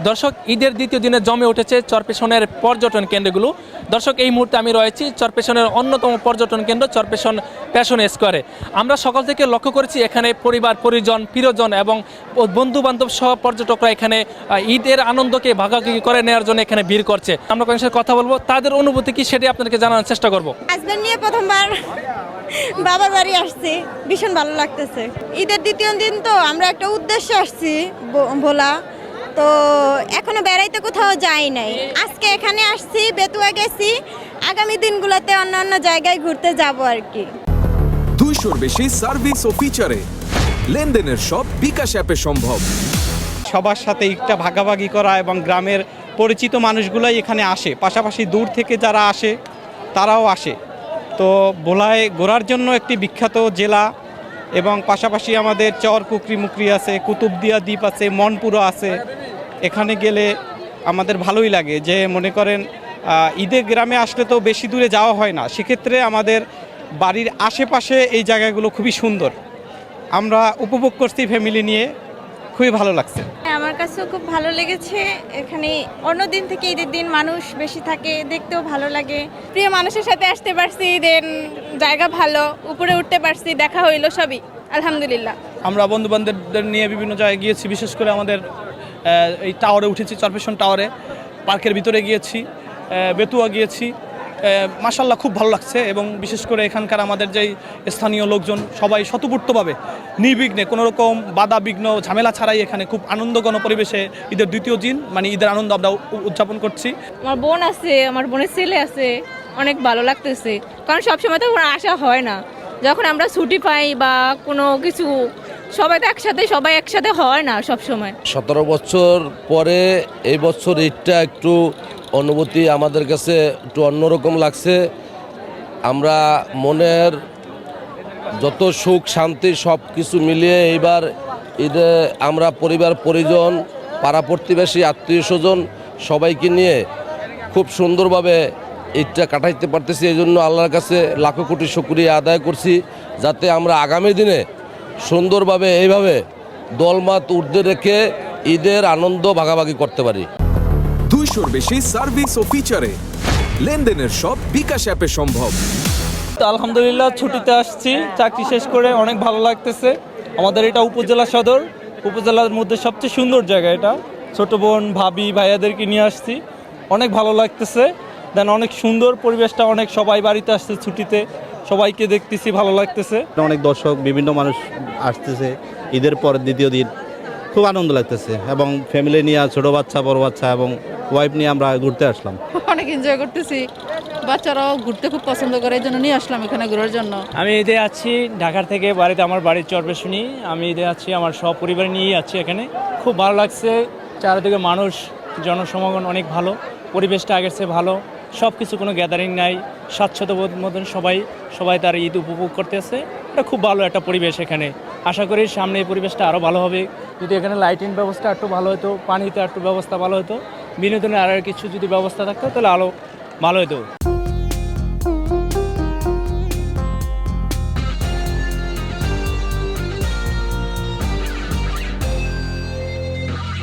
দর্শক, ঈদের দ্বিতীয় দিনে জমে উঠেছে চরপেশনের পর্যটন কেন্দ্রগুলো। দর্শক, এই মুহূর্তে আমি রয়েছি চরপেশনের অন্যতম পর্যটন কেন্দ্র চরপেশন প্যাশন স্কোয়ারে। আমরা সকাল থেকে লক্ষ্য করেছি এখানে পরিবার পরিজন প্রিয়জন এবং বন্ধু বান্ধব সহ পর্যটকরা এখানে ঈদের আনন্দকে ভাগাভাগি করে নেওয়ার জন্য এখানে ভিড় করছে। আমরা কয়েকজন সাথে কথা বলবো, তাদের অনুভূতি কি সেটি আপনাদেরকে জানানোর চেষ্টা করবো। হাজবেন্ড নিয়ে প্রথমবার বাবার বাড়ি আসছি, ভীষণ ভালো লাগতেছে। ঈদের দ্বিতীয় দিন তো আমরা একটা উদ্দেশ্যে আসছি ভোলা, তো এখনো বেড়াইতে কোথাও যাই নাই। আজকে এখানে আসছি, বেতুয়া গেছি, আগামী দিনগুলোতে অন্য অন্য জায়গায় ঘুরতে যাব আর কি। 200-র বেশি সার্ভিস ও ফিচারে লেনদেনের সব বিকাশ অ্যাপে সম্ভব। সবার সাথে একটা ভাগাভাগি করা এবং গ্রামের পরিচিত মানুষগুলাই এখানে আসে, পাশাপাশি দূর থেকে যারা আসে তারাও আসে। তো ভোলায় ঘোরার জন্য একটি বিখ্যাত জেলা এবং পাশাপাশি আমাদের চর কুকরি মুকরি আছে, কুতুবদিয়া দ্বীপ আছে, মনপুরা আছে। এখানে গেলে আমাদের ভালোই লাগে, যে মনে করেন ঈদের গ্রামে আসলে তো বেশি দূরে যাওয়া হয় না, সেক্ষেত্রে আমাদের বাড়ির আশেপাশে এই জায়গাগুলো খুবই সুন্দর। আমরা উপভোগ করছি ফ্যামিলি নিয়ে, খুবই ভালো লাগছে। আমার কাছেও খুব ভালো লেগেছে। এখানে অন্য দিন থেকে ঈদের দিন মানুষ বেশি থাকে, দেখতেও ভালো লাগে। প্রিয় মানুষের সাথে আসতে পারছি, দেন জায়গা ভালো, উপরে উঠতে পারছি, দেখা হইলো, সবই আলহামদুলিল্লাহ। আমরা বন্ধু বান্ধবদের নিয়ে বিভিন্ন জায়গায় গিয়েছি, বিশেষ করে আমাদের এই টাওয়ারে উঠেছি, চরপেশন টাওয়ারে, পার্কের ভিতরে গিয়েছি, বেতুয়া গিয়েছি। মাশাআল্লাহ খুব ভালো লাগছে এবং বিশেষ করে এখানকার আমাদের যেই স্থানীয় লোকজন সবাই স্বতঃস্ফূর্তভাবে নির্বিঘ্নে কোনো রকম বাধা বিঘ্ন ঝামেলা ছাড়াই এখানে খুব আনন্দঘন পরিবেশে ঈদের দ্বিতীয় দিন মানে ঈদের আনন্দ আমরা উদযাপন করছি। আমার বোন আছে, আমার বোনের ছেলে আছে, অনেক ভালো লাগতেছে, কারণ সবসময় তো আসা হয় না। যখন আমরা ছুটি পাই বা কোনো কিছু সবাই একসাথে হয় না সব সময়। 17 বছর পরে এই বছর ঈদটা একটু অনুভূতি আমাদের কাছে একটু অন্যরকম লাগছে। আমরা মনের যত সুখ শান্তি সব কিছু মিলিয়ে এইবার ঈদে আমরা পরিবার পরিজন পাড়া প্রতিবেশী আত্মীয় স্বজন সবাইকে নিয়ে খুব সুন্দরভাবে ঈদটা কাটাইতে পারতেছি। এই জন্য আল্লাহর কাছে লাখো কোটি শুকরিয়া আদায় করছি, যাতে আমরা আগামী দিনে সুন্দরভাবে এইভাবে দলমাত ঊর্ধ্বে রেখে ঈদের আনন্দ ভাগাভাগি করতে পারি। 200-র বেশি সার্ভিস ও ফিচারে লেনদেনের সব বিকাশ অ্যাপে সম্ভব। তো আলহামদুলিল্লাহ ছুটিতে আসছি, চাকরি শেষ করে অনেক ভালো লাগতেছে। আমাদের এটা উপজেলা সদর, উপজেলার মধ্যে সবচেয়ে সুন্দর জায়গা এটা। ছোট বোন ভাবি ভাইয়াদেরকে নিয়ে আসছি, অনেক ভালো লাগতেছে। দেন অনেক সুন্দর পরিবেশটা, অনেক সবাই বাড়িতে আসছে ছুটিতে, সবাইকে দেখতেছি, ভালো লাগতেছে। অনেক দর্শক বিভিন্ন মানুষ আসতেছে ঈদের পর দ্বিতীয় দিন, খুব আনন্দ লাগতেছে এবং ফ্যামিলি নিয়ে ছোট বাচ্চা বড় বাচ্চা এবং ওয়াইফ নিয়ে আমরা ঘুরতে আসলাম। অনেক এনজয় করতেছি, বাচ্চারাও ঘুরতে খুব পছন্দ করে, এই জন্য নিয়ে আসলাম এখানে ঘোরার জন্য। আমি ঈদে আছি ঢাকার থেকে, বাড়িতে আমার বাড়ির চরপেশনী। আমি ঈদে আছি, আমার সব পরিবার নিয়েই আছি এখানে। খুব ভালো লাগছে, চারিদিকে মানুষ, জনসমাগম অনেক ভালো, পরিবেশটা আগের চেয়ে ভালো, সব কিছু কোনো গ্যাদারিং নাই, স্বাচ্ছন্দ্যবোধ মতন সবাই তার ঈদ উপভোগ করতেছে। এটা খুব ভালো একটা পরিবেশ এখানে। আশা করি সামনে এই পরিবেশটা আরও ভালো হবে, যদি এখানে লাইটিং ব্যবস্থা একটু ভালো হতো, পানিতে একটু ব্যবস্থা ভালো হতো, বিনোদনের আর কিছু যদি ব্যবস্থা থাকতো তাহলে আরও ভালো হতো।